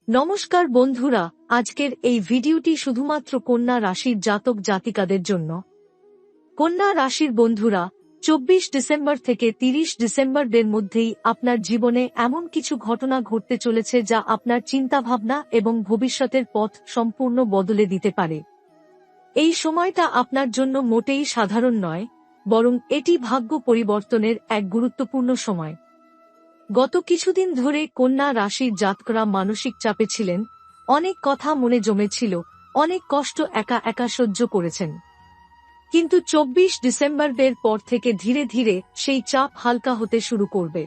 নমস্কার বন্ধুরা, আজকের এই ভিডিওটি শুধুমাত্র কন্যা রাশির জাতক জাতিকাদের জন্য। কন্যা রাশির বন্ধুরা, 24 ডিসেম্বর থেকে 30 ডিসেম্বরের মধ্যেই আপনার জীবনে এমন কিছু ঘটনা ঘটতে চলেছে যা আপনার চিন্তাভাবনা এবং ভবিষ্যতের পথ সম্পূর্ণ বদলে দিতে পারে। এই সময়টা আপনার জন্য মোটেই সাধারণ নয়, বরং এটি ভাগ্য পরিবর্তনের এক গুরুত্বপূর্ণ সময়। গত কিছুদিন ধরে কন্যা রাশির জাতকরা মানসিক চাপে ছিলেন, অনেক কথা মনে জমেছিল, অনেক কষ্ট একা একা সহ্য করেছেন। কিন্তু 24 ডিসেম্বরের পর থেকে ধীরে ধীরে সেই চাপ হালকা হতে শুরু করবে।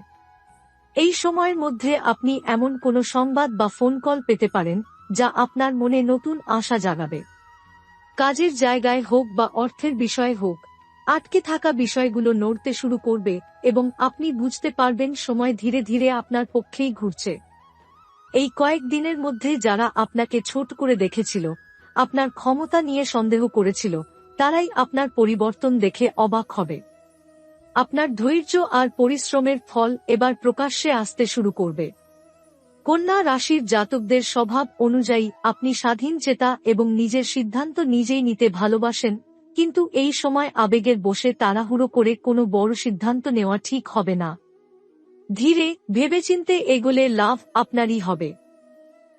এই সময়ের মধ্যে আপনি এমন কোনো সংবাদ বা ফোন কল পেতে পারেন যা আপনার মনে নতুন আশা জাগাবে। কাজের জায়গায় হোক বা অর্থের বিষয়ে হোক, আটকে থাকা বিষয়গুলো নড়তে শুরু করবে এবং আপনি বুঝতে পারবেন সময় ধীরে ধীরে আপনার পক্ষেই ঘুরছে। এই কয়েক দিনের মধ্যে যারা আপনাকে ছোট করে দেখেছিল, আপনার ক্ষমতা নিয়ে সন্দেহ করেছিল, তারাই আপনার পরিবর্তন দেখে অবাক হবে। আপনার ধৈর্য আর পরিশ্রমের ফল এবার প্রকাশ্যে আসতে শুরু করবে। কন্যা রাশির জাতকদের স্বভাব অনুযায়ী আপনি স্বাধীনচেতা এবং নিজের সিদ্ধান্ত নিজেই নিতে ভালোবাসেন, কিন্তু এই সময় আবেগের বশে তাড়াহুড়ো করে কোনো বড় সিদ্ধান্ত নেওয়া ঠিক হবে না। ধীরে ভেবেচিন্তে এগোলে লাভ আপনারই হবে।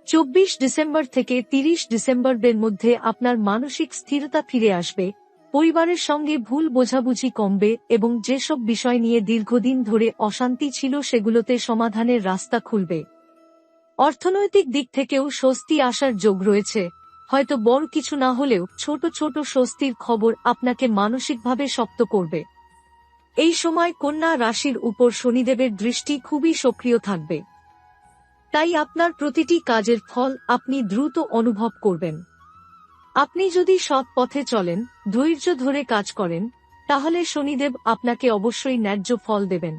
24 ডিসেম্বর থেকে 30 ডিসেম্বরের মধ্যে আপনার মানসিক স্থিরতা ফিরে আসবে, পরিবারের সঙ্গে ভুল বোঝাবুঝি কমবে এবং যেসব বিষয় নিয়ে দীর্ঘদিন ধরে অশান্তি ছিল সেগুলোতে সমাধানের রাস্তা খুলবে। অর্থনৈতিক দিক থেকেও স্বস্তি আসার যোগ রয়েছে, হয়তো বড় কিছু না হলেও ছোট ছোট স্বস্তির খবর আপনাকে মানসিকভাবে শক্ত করবে। এই সময় কন্যা রাশির উপর শনিদেবের দৃষ্টি খুবই সক্রিয় থাকবে, তাই আপনার প্রতিটি কাজের ফল আপনি দ্রুত অনুভব করবেন। আপনি যদি সৎ পথে চলেন, ধৈর্য ধরে কাজ করেন, তাহলে শনিদেব আপনাকে অবশ্যই ন্যায্য ফল দেবেন।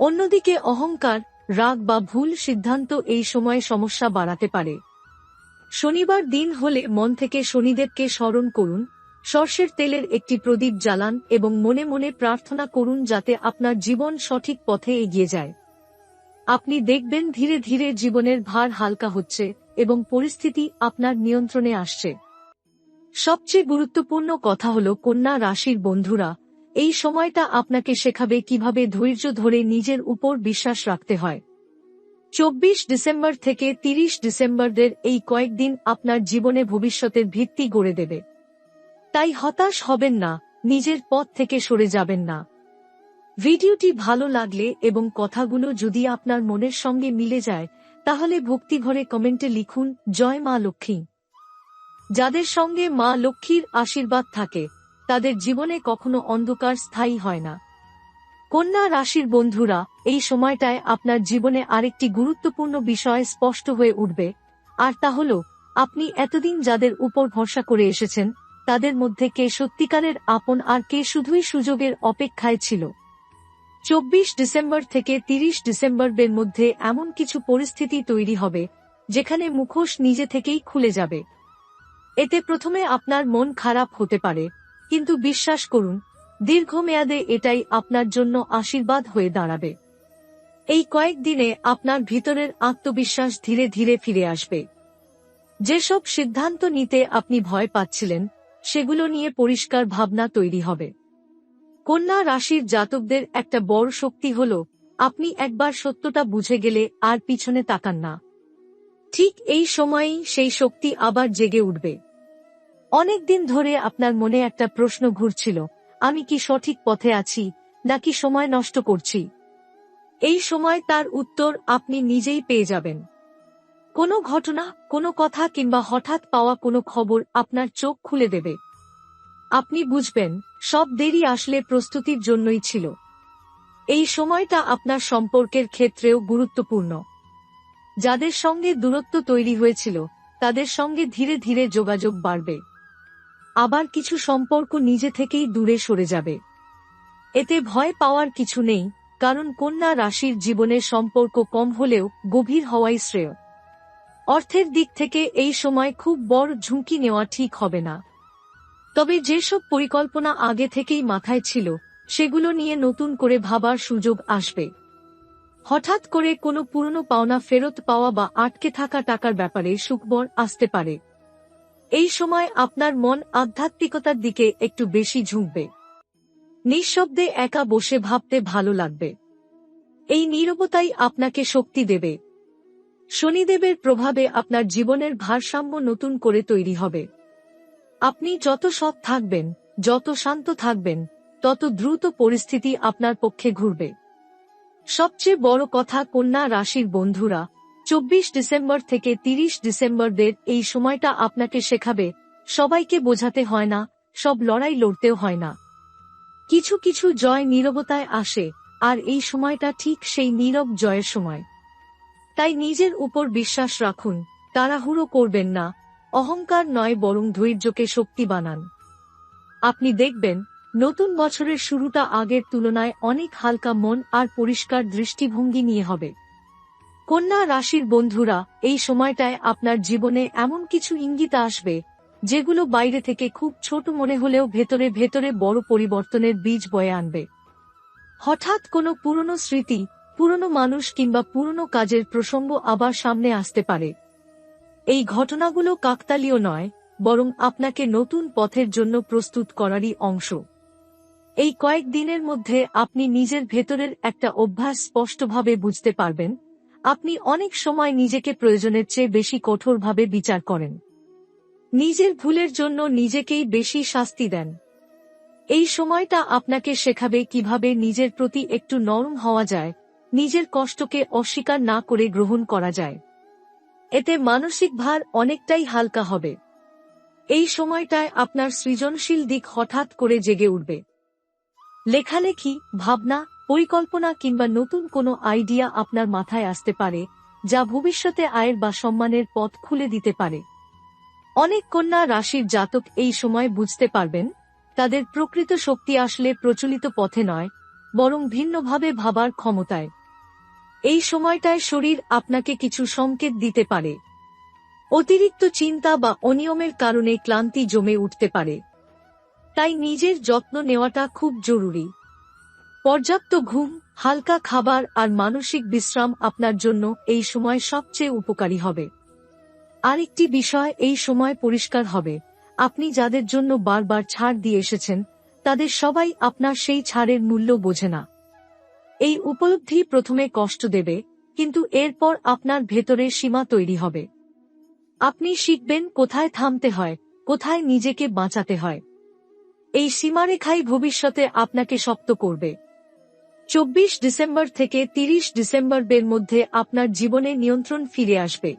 অন্যদিকে অহংকার, রাগ বা ভুল সিদ্ধান্ত এই সময় সমস্যা বাড়াতে পারে। শনিবার দিন হলে মন থেকে শনিদেবকে স্মরণ করুন, সর্ষের তেলের একটি প্রদীপ জ্বালান এবং মনে মনে প্রার্থনা করুন যাতে আপনার জীবন সঠিক পথে এগিয়ে যায়। আপনি দেখবেন ধীরে ধীরে জীবনের ভার হালকা হচ্ছে এবং পরিস্থিতি আপনার নিয়ন্ত্রণে আসছে। সবচেয়ে গুরুত্বপূর্ণ কথা হল কন্যা রাশির বন্ধুরা, এই সময়টা আপনাকে শেখাবে কিভাবে ধৈর্য ধরে নিজের উপর বিশ্বাস রাখতে হয়। 24 ডিসেম্বর থেকে 30 ডিসেম্বরের এই কয়েকদিন আপনার জীবনে ভবিষ্যতের ভিত্তি গড়ে দেবে। তাই হতাশ হবেন না, নিজের পথ থেকে সরে যাবেন না। ভিডিওটি ভালো লাগলে এবং কথাগুলো যদি আপনার মনের সঙ্গে মিলে যায়, তাহলে ভক্তিভরে কমেন্টে লিখুন জয় মা লক্ষ্মী। যাদের সঙ্গে মা লক্ষ্মীর আশীর্বাদ থাকে, তাদের জীবনে কখনো অন্ধকার স্থায়ী হয় না। কন্যা রাশির বন্ধুরা, এই সময়টায় আপনার জীবনে আরেকটি গুরুত্বপূর্ণ বিষয় স্পষ্ট হয়ে উঠবে, আর তা হল আপনি এতদিন যাদের উপর ভরসা করে এসেছেন, তাদের মধ্যে কে সত্যিকারের আপন আর কে শুধুই সুযোগের অপেক্ষায় ছিল। 24 ডিসেম্বর থেকে 30 ডিসেম্বরের মধ্যে এমন কিছু পরিস্থিতি তৈরি হবে যেখানে মুখোশ নিজে থেকেই খুলে যাবে। এতে প্রথমে আপনার মন খারাপ হতে পারে, কিন্তু বিশ্বাস করুন, দীর্ঘমেয়াদে এটাই আপনার জন্য আশীর্বাদ হয়ে দাঁড়াবে। এই কয়েকদিনে আপনার ভিতরের আত্মবিশ্বাস ধীরে ধীরে ফিরে আসবে। যেসব সিদ্ধান্ত নিতে আপনি ভয় পাচ্ছিলেন, সেগুলো নিয়ে পরিষ্কার ভাবনা তৈরি হবে। কন্যা রাশির জাতকদের একটা বড় শক্তি হল, আপনি একবার সত্যটা বুঝে গেলে আর পিছনে তাকান না। ঠিক এই সময়েই সেই শক্তি আবার জেগে উঠবে। অনেক দিন ধরে আপনার মনে একটা প্রশ্ন ঘুরছিল, আমি কি সঠিক পথে আছি নাকি সময় নষ্ট করছি? এই সময় তার উত্তর আপনি নিজেই পেয়ে যাবেন। কোনো ঘটনা, কোনো কথা কিংবা হঠাৎ পাওয়া কোনো খবর আপনার চোখ খুলে দেবে। আপনি বুঝবেন, সব দেরি আসলে প্রস্তুতির জন্যই ছিল। এই সময়টা আপনার সম্পর্কের ক্ষেত্রেও গুরুত্বপূর্ণ। যাদের সঙ্গে দূরত্ব তৈরি হয়েছিল, তাদের সঙ্গে ধীরে ধীরে যোগাযোগ বাড়বে। আবার কিছু সম্পর্ক নিজে থেকেই দূরে সরে যাবে। এতে ভয় পাওয়ার কিছু নেই, কারণ কন্যা রাশির জীবনের সম্পর্ক কম হলেও গভীর হওয়াই শ্রেয়। অর্থের দিক থেকে এই সময় খুব বড় ঝুঁকি নেওয়া ঠিক হবে না। তবে যেসব পরিকল্পনা আগে থেকেই মাথায় ছিল, সেগুলো নিয়ে নতুন করে ভাবার সুযোগ আসবে। হঠাৎ করে কোনো পুরনো পাওনা ফেরত পাওয়া বা আটকে থাকা টাকার ব্যাপারে সুখবর আসতে পারে। এই সময় আপনার মন আধ্যাত্মিকতার দিকে একটু বেশি ঝুঁকবে। নিঃশব্দে একা বসে ভাবতে ভালো লাগবে। এই নীরবতাই আপনাকে শক্তি দেবে। শনিদেবের প্রভাবে আপনার জীবনের ভারসাম্য নতুন করে তৈরি হবে। আপনি যত সৎ থাকবেন, যত শান্ত থাকবেন, তত দ্রুত পরিস্থিতি আপনার পক্ষে ঘুরবে। সবচেয়ে বড় কথা, কন্যা রাশির বন্ধুরা, 24 ডিসেম্বর থেকে 30 ডিসেম্বরদের এই সময়টা আপনাকে শেখাবে সবাইকে বোঝাতে হয় না, সব লড়াই লড়তেও হয় না। কিছু কিছু জয় নীরবতায় আসে, আর এই সময়টা ঠিক সেই নীরব জয়ের সময়। তাই নিজের উপর বিশ্বাস রাখুন, তাড়াহুড়ো করবেন না, অহংকার নয় বরং ধৈর্যকে শক্তি বানান। আপনি দেখবেন নতুন বছরের শুরুটা আগের তুলনায় অনেক হালকা মন আর পরিষ্কার দৃষ্টিভঙ্গি নিয়ে হবে। কন্যা রাশির বন্ধুরা, এই সময়টায় আপনার জীবনে এমন কিছু ইঙ্গিত আসবে যেগুলো বাইরে থেকে খুব ছোট মনে হলেও ভেতরে ভেতরে বড় পরিবর্তনের বীজ বয়ে আনবে। হঠাৎ কোনো পুরনো স্মৃতি, পুরনো মানুষ কিংবা পুরনো কাজের প্রসঙ্গ আবার সামনে আসতে পারে। এই ঘটনাগুলো কাকতালীয় নয়, বরং আপনাকে নতুন পথের জন্য প্রস্তুত করারই অংশ। এই কয়েক দিনের মধ্যে আপনি নিজের ভেতরের একটা অভ্যাস স্পষ্টভাবে বুঝতে পারবেন। আপনি অনেক সময় নিজেকে প্রয়োজনের চেয়ে বেশি কঠোরভাবে বিচার করেন। নিজের ভুলের জন্য নিজেকেই বেশি শাস্তি দেন। এই সময়টা আপনাকে শেখাবে কিভাবে নিজের প্রতি একটু নরম হওয়া যায়, নিজের কষ্টকে অস্বীকার না করে গ্রহণ করা যায়। এতে মানসিক ভার অনেকটাই হালকা হবে। এই সময়টায় আপনার সৃজনশীল দিক হঠাৎ করে জেগে উঠবে। লেখালেখি, ভাবনা, পরিকল্পনা কিংবা নতুন কোনো আইডিয়া আপনার মাথায় আসতে পারে, যা ভবিষ্যতে আয়ের বা সম্মানের পথ খুলে দিতে পারে। অনেক কন্যা রাশির জাতক এই সময় বুঝতে পারবেন তাদের প্রকৃত শক্তি আসলে প্রচলিত পথে নয়, বরং ভিন্নভাবে ভাবার ক্ষমতায়। এই সময়টায় শরীর আপনাকে কিছু সংকেত দিতে পারে। অতিরিক্ত চিন্তা বা অনিয়মের কারণে ক্লান্তি জমে উঠতে পারে। তাই নিজের যত্ন নেওয়াটা খুব জরুরি। পর্যাপ্ত ঘুম, হালকা খাবার আর মানসিক বিশ্রাম আপনার জন্য এই সময় সবচেয়ে উপকারী হবে। আরেকটি বিষয় এই সময় পরিষ্কার হবে, আপনি যাদের জন্য বারবার ছাড় দিয়ে এসেছেন, তাদের সবাই আপনার সেই ছাড়ের মূল্য বোঝে না। এই উপলব্ধি প্রথমে কষ্ট দেবে, কিন্তু এরপর আপনার ভেতরে সীমা তৈরি হবে। আপনি শিখবেন কোথায় থামতে হয়, কোথায় নিজেকে বাঁচাতে হয়। এই সীমারেখাই ভবিষ্যতে আপনাকে শক্ত করবে। 24 ডিসেম্বর থেকে 30 ডিসেম্বরের মধ্যে আপনার জীবনে নিয়ন্ত্রণ ফিরে আসবে।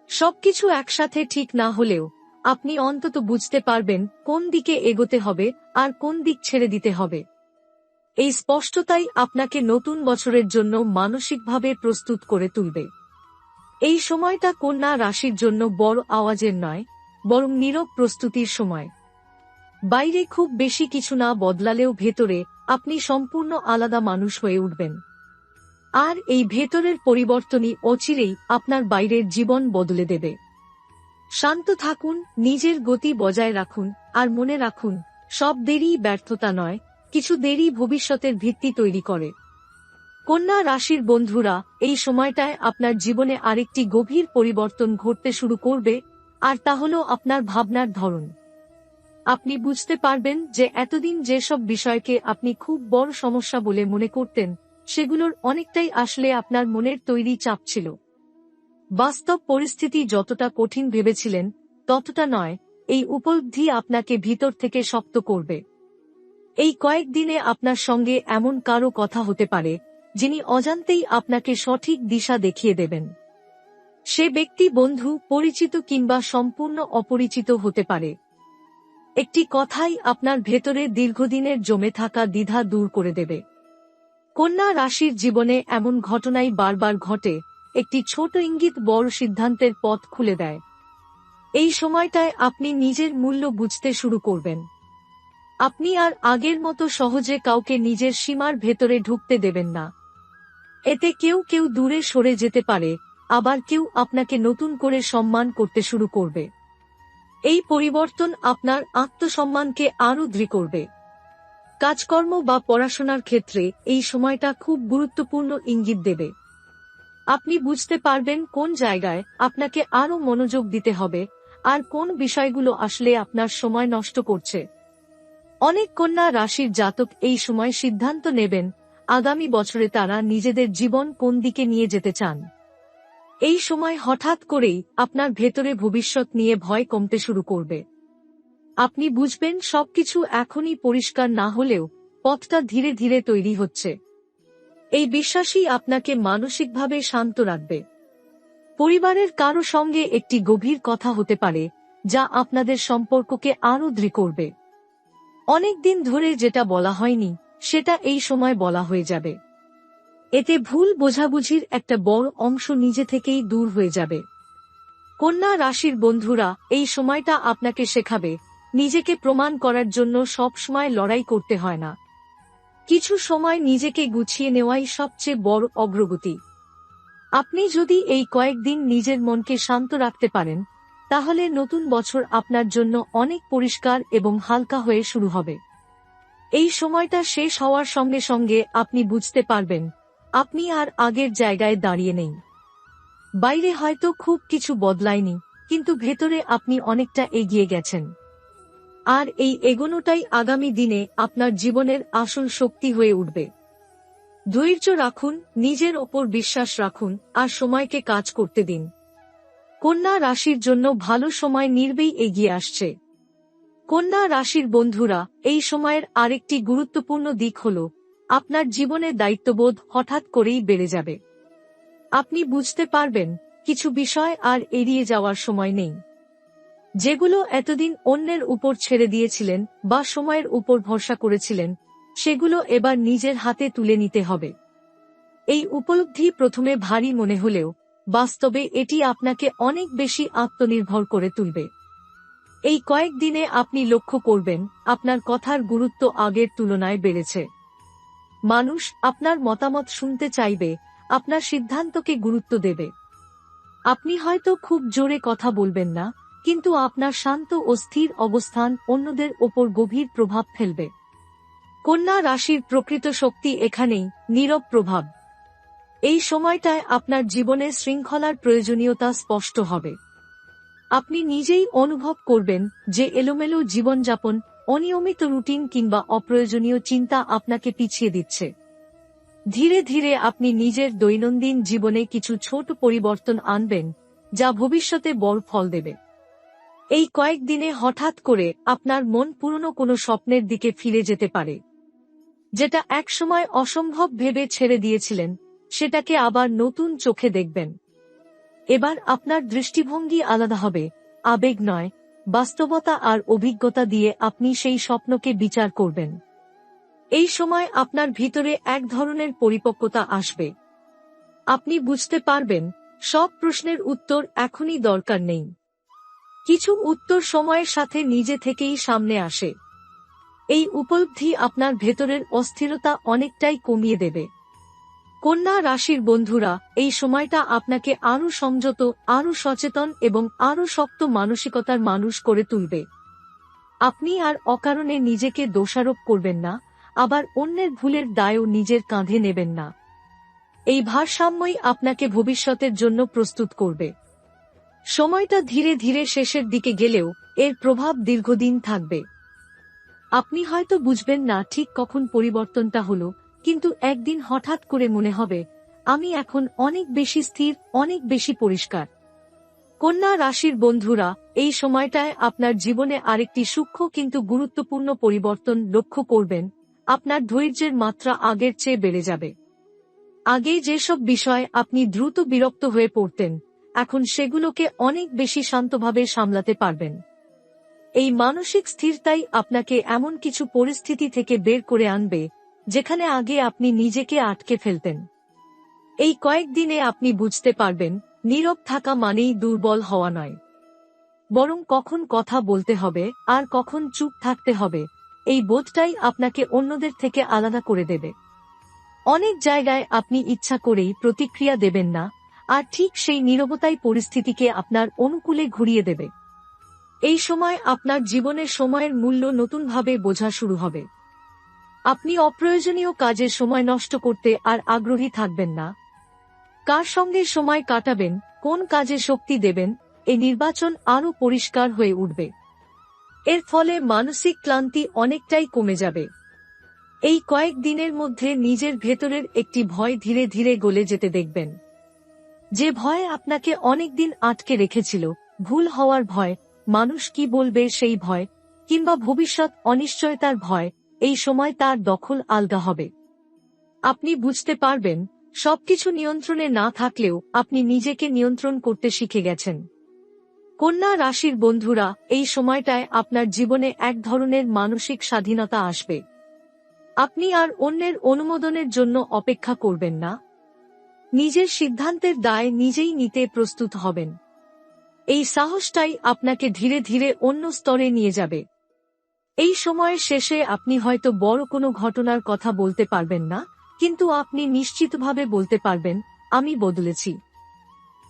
সবকিছু একসাথে ঠিক না হলেও আপনি অন্তত বুঝতে পারবেন কোন দিকে এগোতে হবে আর কোন দিক ছেড়ে দিতে হবে। এই স্পষ্টতাই আপনাকে নতুন বছরের জন্য মানসিকভাবে প্রস্তুত করে তুলবে। এই সময়টা কন্যা রাশির জন্য বড় আওয়াজের নয়, বরং নীরব প্রস্তুতির সময়। বাইরে খুব বেশি কিছু না বদলালেও ভেতরে আপনি সম্পূর্ণ আলাদা মানুষ হয়ে উঠবেন। আর এই ভেতরের পরিবর্তনই অচিরেই আপনার বাইরের জীবন বদলে দেবে। শান্ত থাকুন, নিজের গতি বজায় রাখুন, আর মনে রাখুন, সব দেরি ব্যর্থতা নয়, কিছু দেরি ভবিষ্যতের ভিত্তি তৈরি করে। কন্যা রাশির বন্ধুরা, এই সময়টায় আপনার জীবনে আরেকটি গভীর পরিবর্তন ঘটতে শুরু করবে, আর তা হলো আপনার ভাবনার ধরন। আপনি বুঝতে পারবেন যে এতদিন যেসব বিষয়কে আপনি খুব বড় সমস্যা বলে মনে করতেন, সেগুলোর অনেকটাই আসলে আপনার মনের তৈরি চাপ ছিল। বাস্তব পরিস্থিতি যতটা কঠিন ভেবেছিলেন ততটা নয়, এই উপলব্ধি আপনাকে ভিতর থেকে শক্ত করবে। এই কয়েকদিনে আপনার সঙ্গে এমন কারো কথা হতে পারে যিনি অজান্তেই আপনাকে সঠিক দিশা দেখিয়ে দেবেন। সে ব্যক্তি বন্ধু, পরিচিত কিংবা সম্পূর্ণ অপরিচিত হতে পারে। একটি কথাই আপনার ভেতরে দীর্ঘদিনের জমে থাকা দ্বিধা দূর করে দেবে। কন্যা রাশির জীবনে এমন ঘটনাই বারবার ঘটে, একটি ছোট ইঙ্গিত বড় সিদ্ধান্তের পথ খুলে দেয়। এই সময়টায় আপনি নিজের মূল্য বুঝতে শুরু করবেন। আপনি আর আগের মতো সহজে কাউকে নিজের সীমার ভেতরে ঢুকতে দেবেন না। এতে কেউ কেউ দূরে সরে যেতে পারে, আবার কেউ আপনাকে নতুন করে সম্মান করতে শুরু করবে। এই পরিবর্তন আপনার আত্মসম্মানকে আরও দৃঢ় করবে। কাজকর্ম বা পড়াশোনার ক্ষেত্রে এই সময়টা খুব গুরুত্বপূর্ণ ইঙ্গিত দেবে। আপনি বুঝতে পারবেন কোন জায়গায় আপনাকে আরও মনোযোগ দিতে হবে আর কোন বিষয়গুলো আসলে আপনার সময় নষ্ট করছে। অনেক কন্যা রাশির জাতক এই সময় সিদ্ধান্ত নেবেন আগামী বছরে তারা নিজেদের জীবন কোন দিকে নিয়ে যেতে চান। এই সময় হঠাৎ করেই আপনার ভেতরে ভবিষ্যৎ নিয়ে ভয় কমতে শুরু করবে। আপনি বুঝবেন সবকিছু এখনই পরিষ্কার না হলেও পথটা ধীরে ধীরে তৈরি হচ্ছে। এই বিশ্বাসই আপনাকে মানসিকভাবে শান্ত রাখবে। পরিবারের কারো সঙ্গে একটি গভীর কথা হতে পারে যা আপনাদের সম্পর্ককে আরও দৃঢ় করবে। অনেকদিন ধরে যেটা বলা হয়নি সেটা এই সময় বলা হয়ে যাবে। এতে ভুল বোঝাবুঝির একটা বড় অংশ নিজে থেকেই দূর হয়ে যাবে। কন্যা রাশির বন্ধুরা, এই সময়টা আপনাকে শেখাবে নিজেকে প্রমাণ করার জন্য সব সময় লড়াই করতে হয় না। কিছু সময় নিজেকে গুছিয়ে নেওয়াই সবচেয়ে বড় অগ্রগতি। আপনি যদি এই কয়েকদিন নিজের মনকে শান্ত রাখতে পারেন তাহলে নতুন বছর আপনার জন্য অনেক পরিষ্কার এবং হালকা হয়ে শুরু হবে। এই সময়টা শেষ হওয়ার সঙ্গে সঙ্গে আপনি বুঝতে পারবেন আপনি আর আগের জায়গায় দাঁড়িয়ে নেই। বাইরে হয়তো খুব কিছু বদলায়নি, কিন্তু ভেতরে আপনি অনেকটা এগিয়ে গেছেন। আর এই এগোনোটাই আগামী দিনে আপনার জীবনের আসল শক্তি হয়ে উঠবে। ধৈর্য রাখুন, নিজের ওপর বিশ্বাস রাখুন আর সময়কে কাজ করতে দিন। কন্যা রাশির জন্য ভালো সময় নির্বেই এগিয়ে আসছে। কন্যা রাশির বন্ধুরা, এই সময়ের আরেকটি গুরুত্বপূর্ণ দিক হল আপনার জীবনে দায়িত্ববোধ হঠাৎ করেই বেড়ে যাবে। আপনি বুঝতে পারবেন কিছু বিষয় আর এড়িয়ে যাওয়ার সময় নেই। যেগুলো এতদিন অন্যের উপর ছেড়ে দিয়েছিলেন বা সময়ের উপর ভরসা করেছিলেন সেগুলো এবার নিজের হাতে তুলে নিতে হবে। এই উপলব্ধি প্রথমে ভারী মনে হলেও বাস্তবে এটি আপনাকে অনেক বেশি আত্মনির্ভর করে তুলবে। এই কয়েকদিনে আপনি লক্ষ্য করবেন আপনার কথার গুরুত্ব আগের তুলনায় বেড়েছে। মানুষ আপনার মতামত শুনতে চাইবে, আপনার সিদ্ধান্তকে গুরুত্ব দেবে। আপনি হয়তো খুব জোরে কথা বলবেন না, কিন্তু আপনার শান্ত ও স্থির অবস্থান অন্যদের ওপর গভীর প্রভাব ফেলবে। কন্যা রাশির প্রকৃত শক্তি এখানেই, নীরব প্রভাব। এই সময়টায় আপনার জীবনে শৃঙ্খলার প্রয়োজনীয়তা স্পষ্ট হবে। আপনি নিজেই অনুভব করবেন যে এলোমেলো জীবনযাপন, অনিয়মিত রুটিন কিংবা অপ্রয়োজনীয় চিন্তা আপনাকে পিছিয়ে দিচ্ছে। ধীরে ধীরে আপনি নিজের দৈনন্দিন জীবনে কিছু ছোট পরিবর্তন আনবেন যা ভবিষ্যতে বড় ফল দেবে। এই কয়েকদিনে হঠাৎ করে আপনার মন পুরনো কোনো স্বপ্নের দিকে ফিরে যেতে পারে। যেটা একসময় অসম্ভব ভেবে ছেড়ে দিয়েছিলেন সেটাকে আবার নতুন চোখে দেখবেন। এবার আপনার দৃষ্টিভঙ্গি আলাদা হবে, আবেগ নয়, বাস্তবতা আর অভিজ্ঞতা দিয়ে আপনি সেই স্বপ্নকে বিচার করবেন। এই সময় আপনার ভিতরে এক ধরনের পরিপক্কতা আসবে। আপনি বুঝতে পারবেন সব প্রশ্নের উত্তর এখনই দরকার নেই। কিছু উত্তর সময়ের সাথে নিজে থেকেই সামনে আসে। এই উপলব্ধি আপনার ভেতরের অস্থিরতা অনেকটাই কমিয়ে দেবে। কন্যা রাশির বন্ধুরা, এই সময়টা আপনাকে আরও সংযত, আরও সচেতন এবং আরও শক্ত মানসিকতার মানুষ করে তুলবে। আপনি আর অকারণে নিজেকে দোষারোপ করবেন না, আবার অন্যের ভুলের দায়ও নিজের কাঁধে নেবেন না। এই ভারসাম্যই আপনাকে ভবিষ্যতের জন্য প্রস্তুত করবে। সময়টা ধীরে ধীরে শেষের দিকে গেলেও এর প্রভাব দীর্ঘদিন থাকবে। আপনি হয়তো বুঝবেন না ঠিক কখন পরিবর্তনটা হলো, কিন্তু একদিন হঠাৎ করে মনে হবে আমি এখন অনেক বেশি স্থির, অনেক বেশি পরিষ্কার। কন্যা রাশির বন্ধুরা, এই সময়টায় আপনার জীবনে আরেকটি সূক্ষ্ম কিন্তু গুরুত্বপূর্ণ পরিবর্তন লক্ষ্য করবেন। আপনার ধৈর্যের মাত্রা আগের চেয়ে বেড়ে যাবে। আগে যেসব বিষয় আপনি দ্রুত বিরক্ত হয়ে পড়তেন, এখন সেগুলোকে অনেক বেশি শান্তভাবে সামলাতে পারবেন। এই মানসিক স্থিরতাই আপনাকে এমন কিছু পরিস্থিতি থেকে বের করে আনবে যেখানে আগে আপনি নিজেকে আটকে ফেলতেন। এই কয়েকদিনে আপনি বুঝতে পারবেন নীরব থাকা মানেই দুর্বল হওয়া নয়, বরং কখন কথা বলতে হবে আর কখন চুপ থাকতে হবে এই বোধটাই আপনাকে অন্যদের থেকে আলাদা করে দেবে। অনেক জায়গায় আপনি ইচ্ছা করেই প্রতিক্রিয়া দেবেন না, আর ঠিক সেই নীরবতাই পরিস্থিতিকে আপনার অনুকূলে ঘুরিয়ে দেবে। এই সময় আপনার জীবনের সময়ের মূল্য নতুনভাবে বোঝা শুরু হবে। আপনি অপ্রয়োজনীয় কাজে সময় নষ্ট করতে আর আগ্রহী থাকবেন না। কার সঙ্গে সময় কাটাবেন, কোন কাজে শক্তি দেবেন, এই নির্বাচন আরও পরিষ্কার হয়ে উঠবে। এর ফলে মানসিক ক্লান্তি অনেকটাই কমে যাবে। এই কয়েক দিনের মধ্যে নিজের ভেতরের একটি ভয় ধীরে ধীরে গলে যেতে দেখবেন। যে ভয় আপনাকে অনেকদিন আটকে রেখেছিল, ভুল হওয়ার ভয়, মানুষ কি বলবে সেই ভয়, কিংবা ভবিষ্যৎ অনিশ্চয়তার ভয়, এই সময় তার দখল আলগা হবে। আপনি বুঝতে পারবেন, সবকিছু নিয়ন্ত্রণে না থাকলেও আপনি নিজেকে নিয়ন্ত্রণ করতে শিখে গেছেন। কন্যা রাশির বন্ধুরা, এই সময়টায় আপনার জীবনে এক ধরনের মানসিক স্বাধীনতা আসবে। আপনি আর অন্যের অনুমোদনের জন্য অপেক্ষা করবেন না। নিজের সিদ্ধান্তের দায় নিজেই নিতে প্রস্তুত হবেন। এই সাহসটাই আপনাকে ধীরে ধীরে অন্য স্তরে নিয়ে যাবে। এই সময়ের শেষে আপনি হয়তো বড় কোনো ঘটনার কথা বলতে পারবেন না, কিন্তু আপনি নিশ্চিতভাবে বলতে পারবেন, আমি বদলেছি।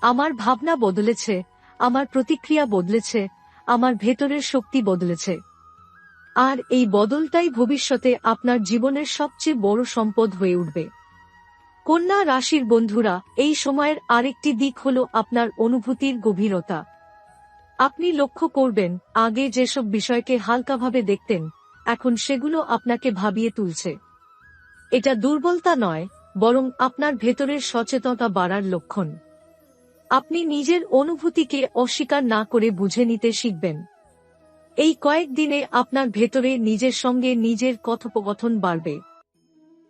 আমার ভাবনা বদলেছে, আমার প্রতিক্রিয়া বদলেছে, আমার ভেতরের শক্তি বদলেছে। আর এই বদলটাই ভবিষ্যতে আপনার জীবনের সবচেয়ে বড় সম্পদ হয়ে উঠবে। কন্যা রাশির বন্ধুরা, এই সময়ের আরেকটি দিক হল আপনার অনুভূতির গভীরতা। আপনি লক্ষ্য করবেন, আগে যেসব বিষয়কে হালকাভাবে দেখতেন, এখন সেগুলো আপনাকে ভাবিয়ে তুলছে। এটা দুর্বলতা নয়, বরং আপনার ভেতরের সচেতনতা বাড়ার লক্ষণ। আপনি নিজের অনুভূতিকে অস্বীকার না করে বুঝে নিতে শিখবেন। এই কয়েকদিনে আপনার ভেতরে নিজের সঙ্গে নিজের কথোপকথন বাড়বে।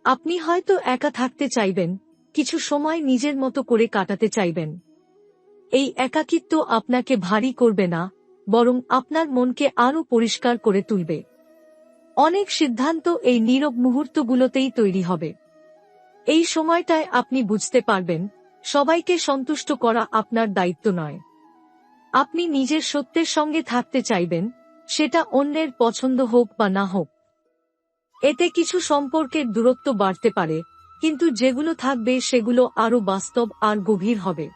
আপনি হয়তো একা থাকতে চাইবেন, কিছু সময় নিজের মতো করে কাটাতে চাইবেন। এই একাকিত্ব আপনাকে ভারী করবে না, বরং আপনার মনকে আরও পরিষ্কার করে তুলবে। অনেক সিদ্ধান্ত এই নীরব মুহূর্তগুলোতেই তৈরি হবে। এই সময়টায় আপনি বুঝতে পারবেন, সবাইকে সন্তুষ্ট করা আপনার দায়িত্ব নয়। আপনি নিজের সত্যের সঙ্গে থাকতে চাইবেন, সেটা অন্যের পছন্দ হোক বা না হোক। এতে কিছু সম্পর্কের দূরত্ব বাড়তে পারে, কিন্তু যেগুলো থাকবে সেগুলো আরও বাস্তব আর গভীর হবে।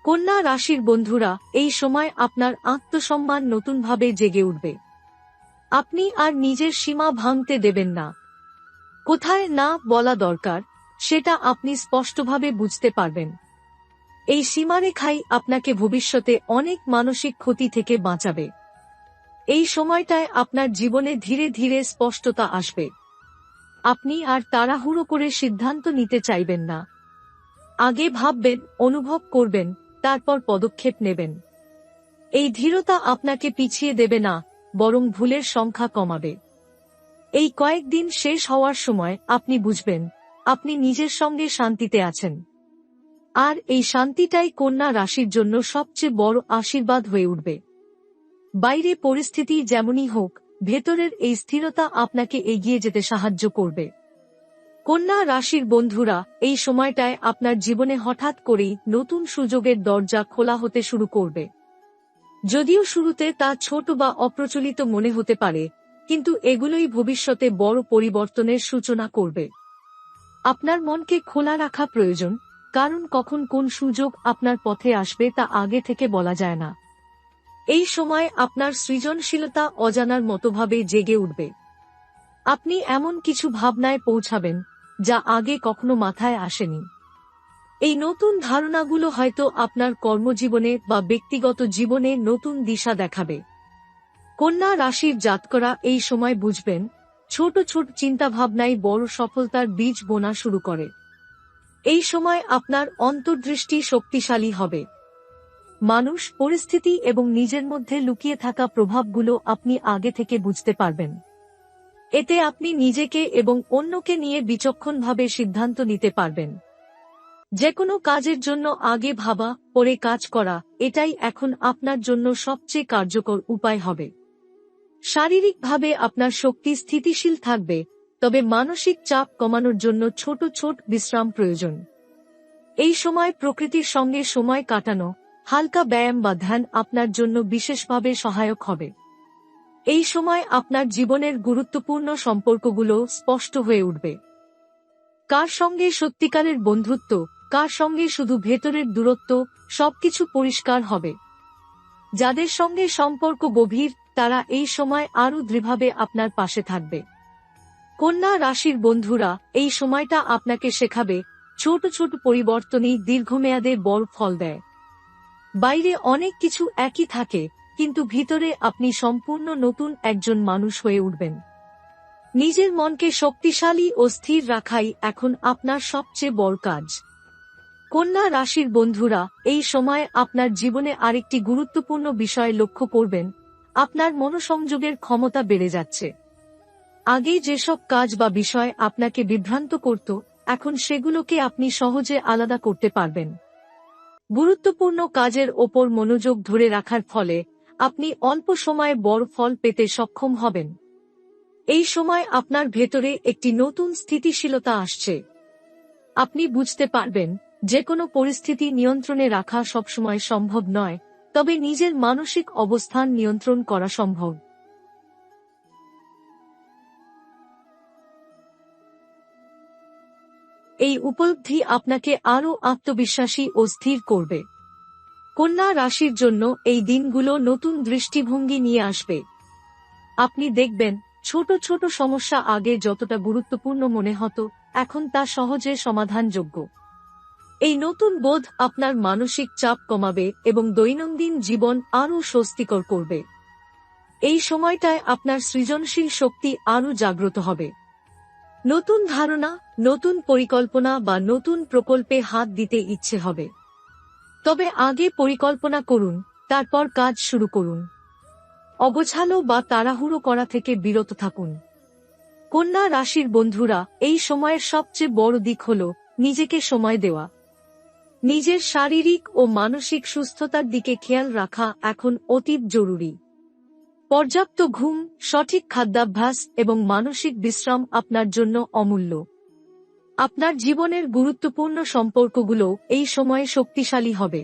কন্যা রাশির বন্ধুরা, এই সময় আপনার আত্মসম্মান নতুনভাবে জেগে উঠবে। আপনি আর নিজের সীমা ভাঙতে দেবেন না। কোথায় না বলা দরকার, সেটা আপনি স্পষ্টভাবে বুঝতে পারবেন। এই সীমারেখাই আপনাকে ভবিষ্যতে অনেক মানসিক ক্ষতি থেকে বাঁচাবে। এই সময়টায় আপনার জীবনে ধীরে ধীরে স্পষ্টতা আসবে। আপনি আর তাড়াহুড়ো করে সিদ্ধান্ত নিতে চাইবেন না। আগে ভাববেন, অনুভব করবেন, তারপর পদক্ষেপ নেবেন। এই ধীরতা আপনাকে পিছিয়ে দেবে না, বরং ভুলের সংখ্যা কমাবে। এই কয়েকদিন শেষ হওয়ার সময় আপনি বুঝবেন, আপনি নিজের সঙ্গে শান্তিতে আছেন। আর এই শান্তিটাই কন্যা রাশির জন্য সবচেয়ে বড় আশীর্বাদ হয়ে উঠবে। বাইরে পরিস্থিতি যেমনই হোক, ভেতরের এই স্থিরতা আপনাকে এগিয়ে যেতে সাহায্য করবে। কন্যা রাশির বন্ধুরা, এই সময়টায় আপনার জীবনে হঠাৎ করেই নতুন সুযোগের দরজা খোলা হতে শুরু করবে। যদিও শুরুতে তা ছোট বা অপ্রচলিত মনে হতে পারে, কিন্তু এগুলোই ভবিষ্যতে বড় পরিবর্তনের সূচনা করবে। আপনার মনকে খোলা রাখা প্রয়োজন, কারণ কখন কোন সুযোগ আপনার পথে আসবে তা আগে থেকে বলা যায় না। এই সময় আপনার সৃজনশীলতা অজানার মতোভাবে জেগে উঠবে। আপনি এমন কিছু ভাবনায় পৌঁছাবেন, যা আগে কখনো মাথায় আসেনি। এই নতুন ধারণাগুলো হয়তো আপনার কর্মজীবনে বা ব্যক্তিগত জীবনে নতুন দিশা দেখাবে। কন্যা রাশির জাতকরা এই সময় বুঝবেন, ছোট ছোট চিন্তাভাবনাই বড় সফলতার বীজ বোনা শুরু করে। এই সময় আপনার অন্তর্দৃষ্টি শক্তিশালী হবে। মানুষ, পরিস্থিতি এবং নিজের মধ্যে লুকিয়ে থাকা প্রভাবগুলো আপনি আগে থেকে বুঝতে পারবেন। এতে আপনি নিজেকে এবং অন্যকে নিয়ে বিচক্ষণভাবে সিদ্ধান্ত নিতে পারবেন। যেকোনো কাজের জন্য আগে ভাবা, পরে কাজ করা, এটাই এখন আপনার জন্য সবচেয়ে কার্যকর উপায় হবে। শারীরিকভাবে আপনার শক্তি স্থিতিশীল থাকবে, তবে মানসিক চাপ কমানোর জন্য ছোট ছোট বিশ্রাম প্রয়োজন। এই সময় প্রকৃতির সঙ্গে সময় কাটানো, হালকা ব্যায়াম বা ধ্যান আপনার জন্য বিশেষভাবে সহায়ক হবে। এই সময় আপনার জীবনের গুরুত্বপূর্ণ সম্পর্কগুলো স্পষ্ট হয়ে উঠবে। কার সঙ্গে সত্যিকারের বন্ধুত্ব, কার সঙ্গে শুধু ভেতরের দূরত্ব, সবকিছু পরিষ্কার হবে। যাদের সঙ্গে সম্পর্ক গভীর, তারা এই সময় আরও দৃঢ়ভাবে আপনার পাশে থাকবে। কন্যা রাশির বন্ধুরা, এই সময়টা আপনাকে শেখাবে ছোট ছোট পরিবর্তনই দীর্ঘমেয়াদে বড় ফল দেয়। বাইরে অনেক কিছু একই থাকে, কিন্তু ভিতরে আপনি সম্পূর্ণ নতুন একজন মানুষ হয়ে উঠবেন। নিজের মনকে শক্তিশালী ও স্থির রাখাই এখন আপনার সবচেয়ে বড় কাজ। কন্যা রাশির বন্ধুরা, এই সময় আপনার জীবনে আরেকটি গুরুত্বপূর্ণ বিষয় লক্ষ্য করবেন, আপনার মনোসংযোগের ক্ষমতা বেড়ে যাচ্ছে। আগে যেসব কাজ বা বিষয় আপনাকে বিভ্রান্ত করত, এখন সেগুলোকে আপনি সহজে আলাদা করতে পারবেন। গুরুত্বপূর্ণ কাজের ওপর মনোযোগ ধরে রাখার ফলে আপনি অল্প সময়ে বড় ফল পেতে সক্ষম হবেন। এই সময় আপনার ভেতরে একটি নতুন স্থিতিশীলতা আসছে। আপনি বুঝতে পারবেন যে কোনো পরিস্থিতি নিয়ন্ত্রণে রাখা সবসময় সম্ভব নয়, তবে নিজের মানসিক অবস্থান নিয়ন্ত্রণ করা সম্ভব। এই উপলব্ধি আপনাকে আরও আত্মবিশ্বাসী ও স্থির করবে। কন্যা রাশির জন্য এই দিনগুলো নতুন দৃষ্টিভঙ্গি নিয়ে আসবে। আপনি দেখবেন ছোট ছোট সমস্যা আগে যতটা গুরুত্বপূর্ণ মনে হতো, এখন তা সহজে সমাধানযোগ্য। এই নতুন বোধ আপনার মানসিক চাপ কমাবে এবং দৈনন্দিন জীবন আরও স্বস্তিকর করবে। এই সময়টায় আপনার সৃজনশীল শক্তি আরও জাগ্রত হবে। নতুন ধারণা, নতুন পরিকল্পনা বা নতুন প্রকল্পে হাত দিতে ইচ্ছে হবে। তবে আগে পরিকল্পনা করুন, তারপর কাজ শুরু করুন। অগোছালো বা তাড়াহুড়ো করা থেকে বিরত থাকুন। কন্যা রাশির বন্ধুরা, এই সময়ের সবচেয়ে বড় দিক হল নিজেকে সময় দেওয়া। নিজের শারীরিক ও মানসিক সুস্থতার দিকে খেয়াল রাখা এখন অতীব জরুরি। পর্যাপ্ত ঘুম, সঠিক খাদ্যাভ্যাস এবং মানসিক বিশ্রাম আপনার জন্য অমূল্য। আপনার জীবনের গুরুত্বপূর্ণ সম্পর্কগুলো এই সময়ে শক্তিশালী হবে।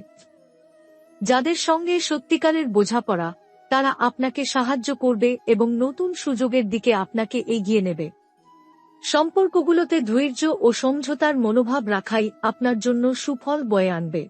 যাদের সঙ্গে সত্যিকারের বোঝাপড়া, তারা আপনাকে সাহায্য করবে এবং নতুন সুযোগের দিকে আপনাকে এগিয়ে নেবে। সম্পর্কগুলোতে ধৈর্য ও সমঝোতার মনোভাব রাখাই আপনার জন্য সুফল বয়ে আনবে।